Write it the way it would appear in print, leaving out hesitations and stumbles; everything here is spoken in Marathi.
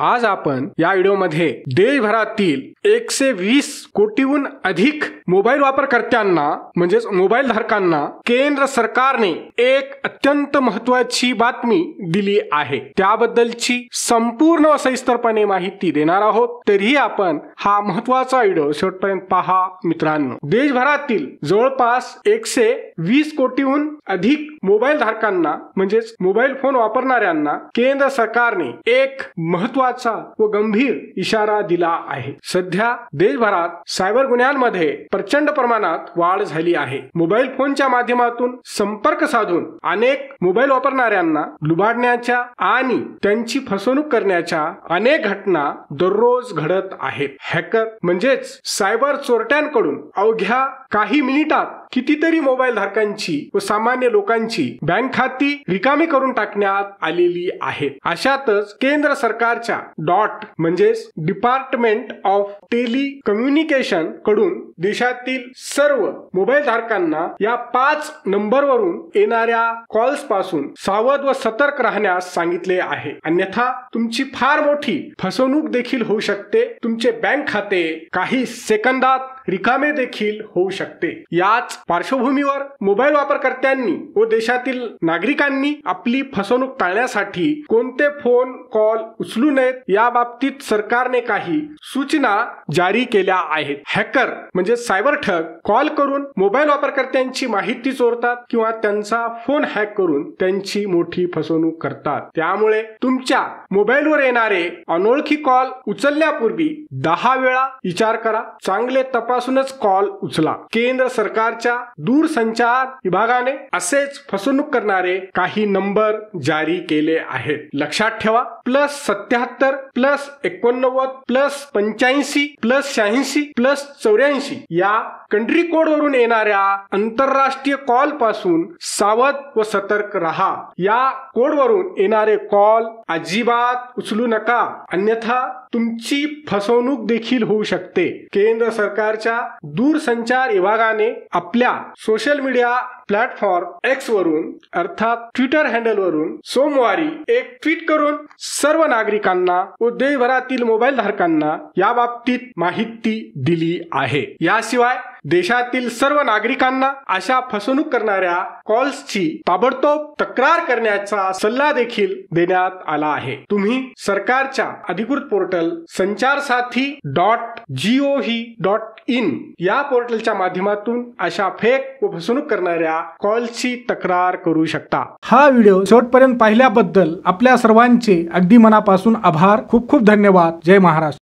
आज आपण या व्हिडिओमध्ये देशभरातील 120 कोटीहून अधिक मोबाईल वापरकर्त्यांना म्हणजेच मोबाईल धारकांना केंद्र सरकारने एक अत्यंत महत्त्वाची बातमी दिली आहे। त्याबद्दलची संपूर्ण व सविस्तरपणे माहिती देणार आहोत। तरीही आपण हा महत्त्वाचा व्हिडिओ शेवटपर्यंत पहा मित्रांनो। देशभरातील जवळपास 120 कोटीहून अधिक मोबाईल धारकांना म्हणजेच मोबाईल फोन वापरणाऱ्यांना केंद्र सरकारने एक महत्त्वाचा व गंभीर इशारा दिला आहे। सध्या देशभरात सायबर गुन्ह्यांमध्ये प्रचंड प्रमाणात वाढ झाली आहे। मोबाईल फोनच्या माध्यमातून संपर्क साधून अनेक मोबाईल वापरणाऱ्यांना लुबाडण्याच्या आणि त्यांची फसवणूक करण्याच्या अनेक घटना दररोज घडत आहेत। हॅकर म्हणजेच सायबर चोरट्यांकडून अवघ्या काही मिनिटात कितीतरी मोबाईल धारकांची व सामान्य लोकांची बँक खाती रिकामी करून टाकण्यात आलेली आहेत। अशातच केंद्र सरकारच्या डॉट म्हणजेच डिपार्टमेंट ऑफ टेलिकम्युनिकेशन कडून देशातील सर्व मोबाईल धारकांना या 5 नंबरवरून येणाऱ्या कॉल्स पासून सावध व सतर्क राहण्यास सांगितले आहे। अन्यथा तुमची फार मोठी फसवणूक देखील होऊ शकते। तुमचे बँक खाते काही सेकंदात रिकामे देखील होऊ शकते। याच पार्श्वभूमीवर मोबाईल वापरकर्त्यांनी व देशातील नागरिकांनी आपली फसवणूक टाळण्यासाठी कोणते फोन कॉल उचलू नयेत या बाबतीत सरकारने काही सूचना जारी केल्या आहेत। हॅकर म्हणजे सायबर ठग कॉल करून मोबाईल वापरकर्त्यांची माहिती चोरतात किंवा त्यांचा फोन हॅक करून त्यांची मोठी फसवणूक करतात। त्यामुळे तुमच्या मोबाईलवर येणारे अनोळखी कॉल उचलण्यापूर्वी 10 वेळा विचार करा। चांगले तपासूनच कॉल उचला। केंद्र सरकारच्या दूरसंचार विभागाने असेच फसवणूक करणारे काही नंबर जारी केले आहेत। लक्षात ठेवा +77 +89 +85 +86 +84 या कंट्री कोड वरून येणाऱ्या आंतरराष्ट्रीय कॉल पासून सावध व सतर्क रहा। या कोड वरून येणारे कॉल अजिबात उचलू नका, अन्यथा तुमची फसवणूक देखील होऊ शकते। केंद्र सरकारच्या दूरसंचार विभागाने आपल्या सोशल मीडिया प्लॅटफॉर्म X वरून अर्थात ट्विटर हँडल वरून सोमवारी एक ट्विट करून सर्व नागरिकांना व देशभरातील मोबाईल धारकांना या बाबतीत माहिती दिली आहे। याशिवाय देशातील सर्व नागरिकांना अशा फसवणूक करणाऱ्या कॉल्सची ताबडतोब तक्रार करण्याचा सल्ला देखील देण्यात आला आहे। तुम्ही सरकारच्या अधिकृत पोर्टल sancharsaathi.gov.in या पोर्टलच्या माध्यमातून अशा फेक व फसवणूक करणाऱ्या कॉल्सची तक्रार करू शकता। हा व्हिडिओ शेवटपर्यंत पाहिल्याबद्दल आपल्या सर्वांचे अगदी मनापासून आभार। खूप खूप धन्यवाद। जय महाराष्ट्र।